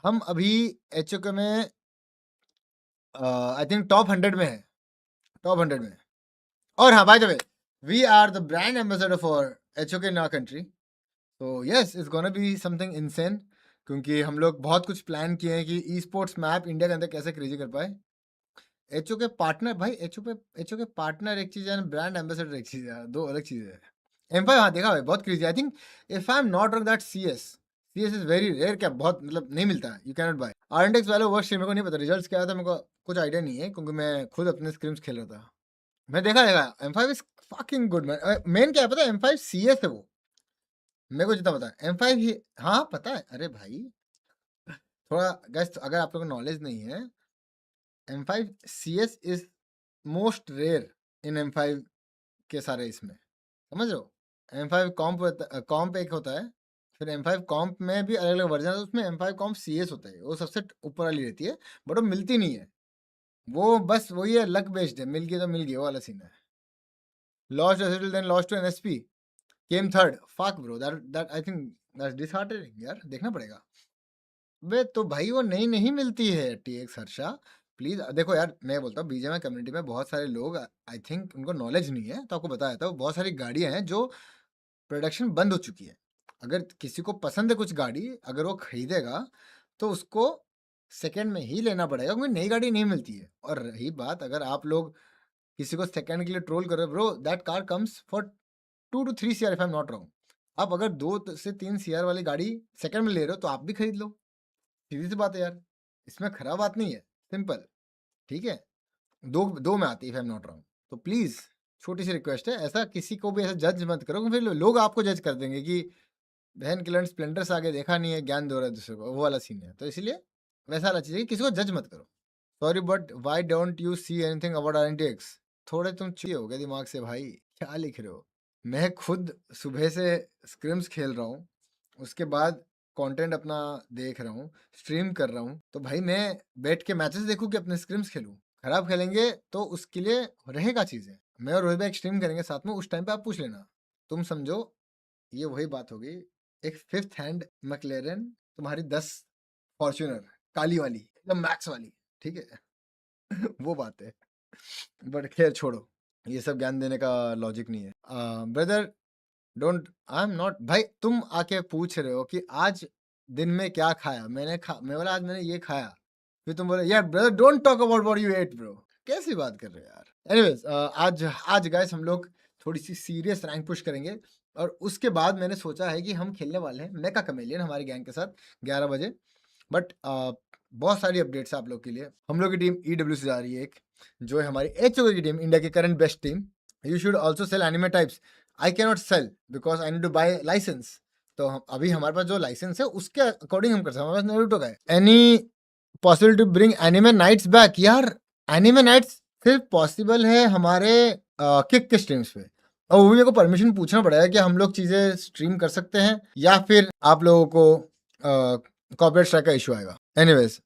हम अभी एचओके में आई थिंक टॉप 100 में है, टॉप 100 में। और हाँ, by the way, we are the brand ambassador for HOK in our country. तो yes, it's gonna be something insane, क्योंकि हम लोग बहुत कुछ प्लान किए हैं कि ई स्पोर्ट्स मैप इंडिया के अंदर कैसे क्रेजी कर पाए। एचओके पार्टनर भाई, एचओके पार्टनर एक चीज है, ब्रांड एम्बेसडर एक चीज है, दो अलग चीजें है। M5 हाँ देखा भाई, बहुत crazy. I think if I am not wrong that CS is very rare, क्या बहुत मतलब नहीं मिलता है, यू कैन नॉट बाय। आरएनडेक्स वाले वर्ष मेरे को नहीं पता रिजल्ट्स क्या था, मेरे को कुछ आइडिया नहीं है, क्योंकि मैं खुद अपने स्क्रिम्स खेल रहा था। मैं देखा M5 is fucking good man. Main क्या है पता है, M5 CS है वो, मेरे को जितना पता है M5 ही। हाँ पता है, अरे भाई थोड़ा गैस, अगर आप लोगों को नॉलेज नहीं है, M5 CS is most rare in M5 के सारे इसमें, समझ रहे हो। M5 कॉम्प एक होता है, फिर M5 कॉम्प में भी अलग अलग वर्जन है, उसमें M5 कॉम्प CS होता है, वो सबसे ऊपर वाली रहती है, बट वो मिलती नहीं है। वो बस वही है, लक बेस्ड है, मिल गई तो मिल गई, वो वाला सीन है। लॉस्ट एसिडल then lost to NSP, came third, fuck bro, that I think that's disheartening यार, देखना पड़ेगा। वे तो भाई वो नई नहीं मिलती है TX हर्षा, प्लीज देखो यार, मैं बोलता हूँ बीजेएमआई कम्युनिटी में बहुत सारे लोग, आई थिंक उनको नॉलेज नहीं है, तो आपको बताया था, बहुत सारी गाड़ियां हैं जो प्रोडक्शन बंद हो चुकी है। अगर किसी को पसंद है कुछ गाड़ी, अगर वो खरीदेगा तो उसको सेकंड में ही लेना पड़ेगा, क्योंकि नई गाड़ी नहीं मिलती है। और रही बात, अगर आप लोग किसी को सेकंड के लिए ट्रोल कर रहे हो, bro that car comes for 2 to 3 CR if I am not wrong. आप अगर 2 से 3 CR वाली गाड़ी सेकंड में ले रहे हो तो आप भी खरीद लो, सीधी सी बात है यार, इसमें खराब बात नहीं है, सिंपल, ठीक है। दो दो में आती है if I am not wrong. तो प्लीज छोटी सी रिक्वेस्ट है, ऐसा किसी को भी ऐसा जज मत करो, फिर लोग आपको जज कर देंगे कि बहन के लड़ स्प्लेंडर से आगे देखा नहीं है, ज्ञान दे रहा है दूसरे को, वो वाला सीन है। तो इसलिए वैसा वाला चीज है कि किसी को जज मत करो। Sorry but why don't you see anything about RNTX? थोड़े तुम चुके हो गए दिमाग से भाई, क्या लिख रहे हो। मैं खुद सुबह से स्क्रिम्स खेल रहा हूँ, उसके बाद कंटेंट अपना देख रहा हूँ, स्ट्रीम कर रहा हूँ, तो भाई मैं बैठ के मैचेस देखूँ कि अपने स्क्रिम्स खेलूँ? खराब खेलेंगे तो उसके लिए रहेगा चीजें। मैं और रोहित भाई स्ट्रीम करेंगे साथ में, उस टाइम पे आप पूछ लेना, तुम समझो। ये वही बात होगी, एक फिफ्थ हैंड मैकलेरन तुम्हारी 10 फॉर्च्यूनर काली वाली, एकदम मैक्स वाली, ठीक है। वो बात है। बट खैर छोड़ो, ये सब ज्ञान देने का लॉजिक नहीं है। Brother don't, I am not भाई, तुम आके पूछ रहे हो कि आज दिन में क्या खाया, मैं बोला आज मैंने ये खाया, फिर तुम बोले यार brother don't talk about what you ate bro, कैसी बात कर रहे हो यार। एनीवेज, आज गाइस हम लोग थोड़ी सी सीरियस रैंक पुश करेंगे, और उसके बाद मैंने सोचा है कि हम खेलने वाले हैं मेका कमेलियन हमारी गैंग के साथ 11 बजे। बट बहुत सारी अपडेट्स आप लोग के लिए। हम लोग की टीम EW से जा रही है एक, जो है हमारी HOK की टीम, इंडिया की current best team. You should also sell anime types. I can not sell because I need to buy license. तो अभी हमारे पास जो लाइसेंस है उसके अकॉर्डिंग हम कर सकते हैं, हमारे पास नारुतो का है। Any possible to bring anime nights back? यार एनिमे नाइट्स सिर्फ पॉसिबल है हमारे किक के स्ट्रीम्स पे, और वो भी मेरे को परमिशन पूछना पड़ेगा कि हम लोग चीजें स्ट्रीम कर सकते हैं, या फिर आप लोगों को कॉर्पोरेट स्ट्राइक का इशू आएगा। एनीवेज,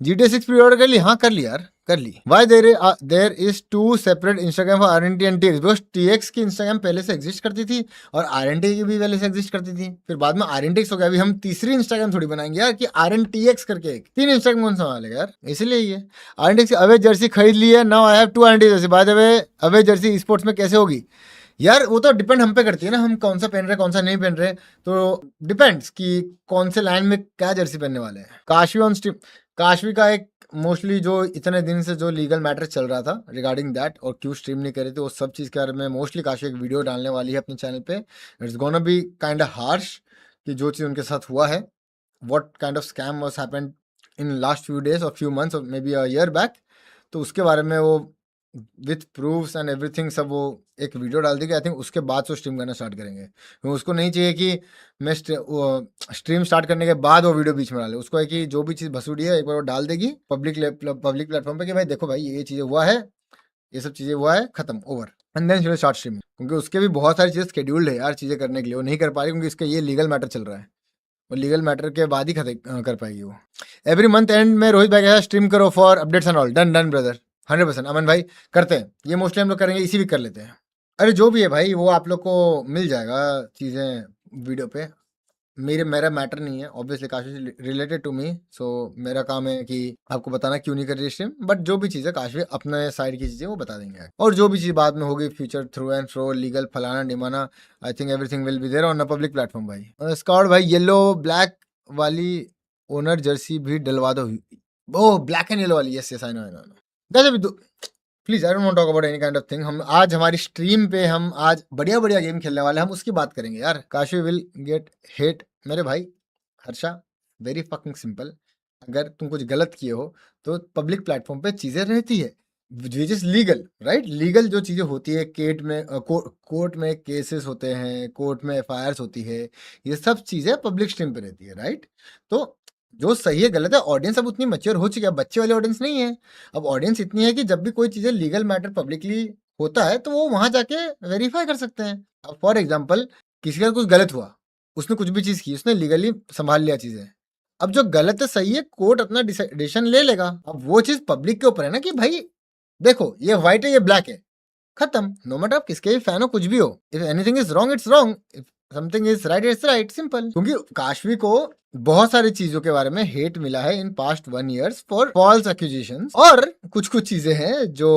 GTA 6 प्री ऑर्डर कर ली? हाँ कर ली यार, कर ली। Why there is 2 separate Instagram for RNT and TX? Because TX की इंस्टाग्राम पहले से एग्जिस्ट करती थी, और RNT की भी पहले से एग्जिस्ट करती थी, फिर बाद में RNTX हो गया। अभी हम तीसरी इंस्टाग्राम थोड़ी बनाएंगे यार कि RNTX करके, एक 3 इंस्टाग्राम कौन संभालेगा यार, इसलिए ये RNTX की अवे जर्सी खरीद ली है। Now I have 2 RNT Jersey. Bye the way, away Jersey sports में कैसे होगी यार, वो तो डिपेंड हम पे करती है ना, हम कौन सा पहन रहे कौन सा नहीं पहन रहे, तो डिपेंड्स कि कौन से लाइन में क्या जर्सी पहनने वाले हैं। काशवी ऑन स्ट्रीम, काशवी का एक मोस्टली जो इतने दिन से जो लीगल मैटर चल रहा था रिगार्डिंग दैट, और क्यों स्ट्रीम नहीं करे थे, वो सब चीज़ के बारे में मोस्टली काशवी एक वीडियो डालने वाली है अपने चैनल पे। It's gonna be kind of harsh कि जो चीज़ उनके साथ हुआ है, what kind of scam was happened in last few days और फ्यू मंथ्स और may be a year back. तो उसके बारे में वो विथ प्रूफ्स एंड एवरीथिंग सब वो एक वीडियो डाल देगी। आई थिंक उसके बाद वो स्ट्रीम करना स्टार्ट करेंगे, क्योंकि उसको नहीं चाहिए कि मैं स्ट्रीम स्टार्ट करने के बाद वो वीडियो बीच में डाले। उसको है कि जो भी चीज़ भसूड़ी है एक बार वो डाल देगी पब्लिक प्लेटफॉर्म पे कि भाई देखो भाई ये चीज़ें हुआ है, ये सब चीज़ें हुआ है, खत्म, over, and then start streaming. क्योंकि उसके भी बहुत सारी चीज़ें शेड्यूल्ड है यार चीज़ें करने के लिए, वो नहीं कर पा रही क्योंकि इसका ये लीगल मैटर चल रहा है, वो लीगल मैटर के बाद ही कर पाएगी वो। एवरी मंथ एंड में रोहित भाई का स्ट्रीम करो for updates and all. Done done brother, 100%। अमन भाई करते हैं ये, मोस्टली हम लोग करेंगे, इसी वीक कर लेते हैं। अरे जो भी है भाई वो आप लोग को मिल जाएगा चीज़ें वीडियो पे, मेरा मैटर नहीं है, obviously Kashvi related to me, so मेरा काम है कि आपको बताना क्यों नहीं कर रही स्ट्रीम, बट जो भी चीज़ है काशवी अपने साइड की चीज़ें वो बता देंगे, और जो भी चीज़ बाद में होगी future through and fro legal फलाना डिमाना, I think everything will be there on a public platform भाई। स्कॉट भाई येलो ब्लैक वाली ओनर जर्सी भी डलवा दो, ओ ब्लैक एंड येलो वाली, yes yes I know guys. अभी please I don't want talk about any kind of thing. हम आज हमारी स्ट्रीम पे हम आज बढ़िया बढ़िया गेम खेलने वाले हैं, हम उसकी बात करेंगे यार। काशवी विल गेट हेट मेरे भाई हर्षा, वेरी फकिंग सिंपल। अगर तुम कुछ गलत किए हो तो पब्लिक प्लेटफॉर्म पे चीजें रहती है which is legal, right. Legal जो चीजें होती है कोर्ट में केसेस होते हैं, कोर्ट में एफआईआर होती है, ये सब चीजें पब्लिक स्ट्रीम पे रहती है, राइट। तो जो सही है गलत है, ऑडियंस अब उतनी मैच्योर हो चुकी है, बच्चे वाली ऑडियंस नहीं है। अब ऑडियंस इतनी है कि जब भी कोई चीजें लीगल मैटर पब्लिकली होता है तो वो वहां जाके वेरीफाई कर सकते हैं। अब फॉर एग्जाम्पल किसी का कुछ गलत हुआ, उसने कुछ भी चीज की, उसने लीगली संभाल लिया चीजें, अब जो गलत है सही है कोर्ट अपना डिसीजन ले लेगा। अब वो चीज पब्लिक के ऊपर है ना कि भाई देखो ये व्हाइट है ये ब्लैक है, खत्म। नो मैटर आप किसके भी फैन हो कुछ भी हो, if anything is wrong it's wrong, if something is right it's right, simple. क्योंकि काशवी को बहुत सारी चीजों के बारे में हेट मिला है in past 1 years for false accusations, और कुछ चीजें हैं जो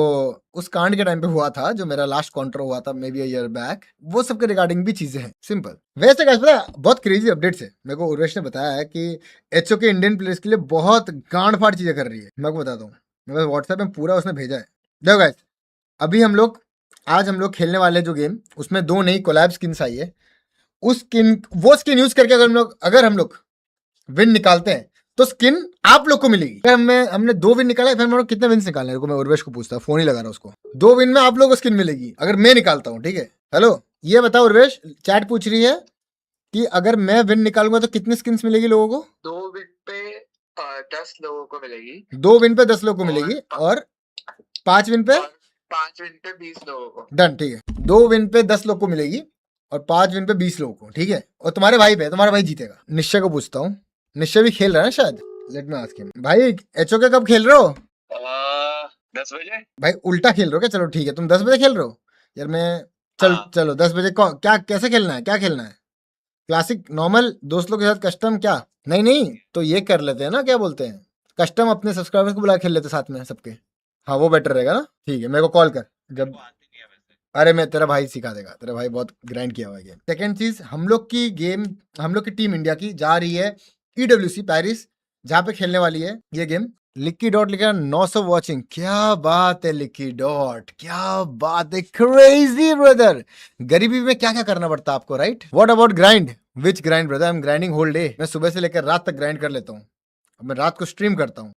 उस कांड के टाइम पे हुआ था, जो मेरा लास्ट कॉन्ट्रो हुआ था may be a year back, वो सब के रिगार्डिंग भी चीजें हैं, सिंपल। वैसे गाइस पता है बहुत क्रेजी अपडेट्स है, मेरे को उर्वेश ने बताया है कि एचओके इंडियन प्लेयर्स के लिए बहुत गांड फाड़ चीजें कर रही है। मैं आपको बताता हूँ, मेरे व्हाट्सएप में पूरा उसने भेजा है। देखो गाइस अभी आज हम लोग खेलने वाले जो गेम, उसमें 2 नई कोलैब स्किन्स आई है। वो स्किन यूज करके अगर हम लोग विन निकालते हैं तो स्किन आप लोग को मिलेगी। अगर हमने 2 विन निकाला, फिर हम लोग कितने विन्स निकालने हैं, मैं उर्वेश को पूछता, फोन ही लगा रहा उसको। 2 विन में आप लोगों को स्किन मिलेगी अगर मैं निकालता हूँ, ठीक है। हेलो ये बताओ उर्वेश, चैट पूछ रही है कि अगर मैं विन निकालूंगा तो कितनी स्किन्स मिलेगी लोगों को? 2 विन पे 10 लोगों को मिलेगी। 2 विन पे 10 लोगों को मिलेगी, और 5 विन पे 5 विन पे 20 लोगों को। डन, ठीक है। 2 विन पे 10 लोग को मिलेगी और 5 विन पे 20 लोगों को, ठीक है। और तुम्हारे भाई पे, तुम्हारा भाई जीतेगा। निश्चय को पूछता हूँ, निश्चय भी खेल रहा है शायद, लेट मी आस्क हिम। भाई एचओके कब खेल रहे हो? 10 बजे। भाई उल्टा खेल रहे हो क्या? चलो ठीक है, तुम 10 बजे खेल रहे हो यार। मैं चलो 10 बजे क्या कैसे खेलना है, क्या खेलना है? क्लासिक, नॉर्मल, दोस्त लोग के साथ, कस्टम? क्या नहीं तो ये कर लेते हैं ना, क्या बोलते हैं, कस्टम अपने सब्सक्राइबर्स को बुला खेल लेते साथ में सबके। हाँ वो बेटर रहेगा ना, ठीक है। मेरे को कॉल कर जब, अरे मैं तेरा भाई सिखा देगा, तेरा भाई बहुत ग्राइंड किया हुआ है गेम। सेकेंड चीज, हम लोग की टीम इंडिया की जा रही है EWC पेरिस, जहाँ पे खेलने वाली है ये गेम। लिक्की डॉट लिखा 900 वॉचिंग, क्या बात है लिक्की डॉट, क्या बात है, क्रेजी ब्रदर। गरीबी में क्या क्या करना पड़ता है आपको, right. What about grind? Which grind brother? I am grinding whole day. मैं सुबह से लेकर रात तक ग्राइंड कर लेता हूँ, मैं रात को स्ट्रीम करता हूँ,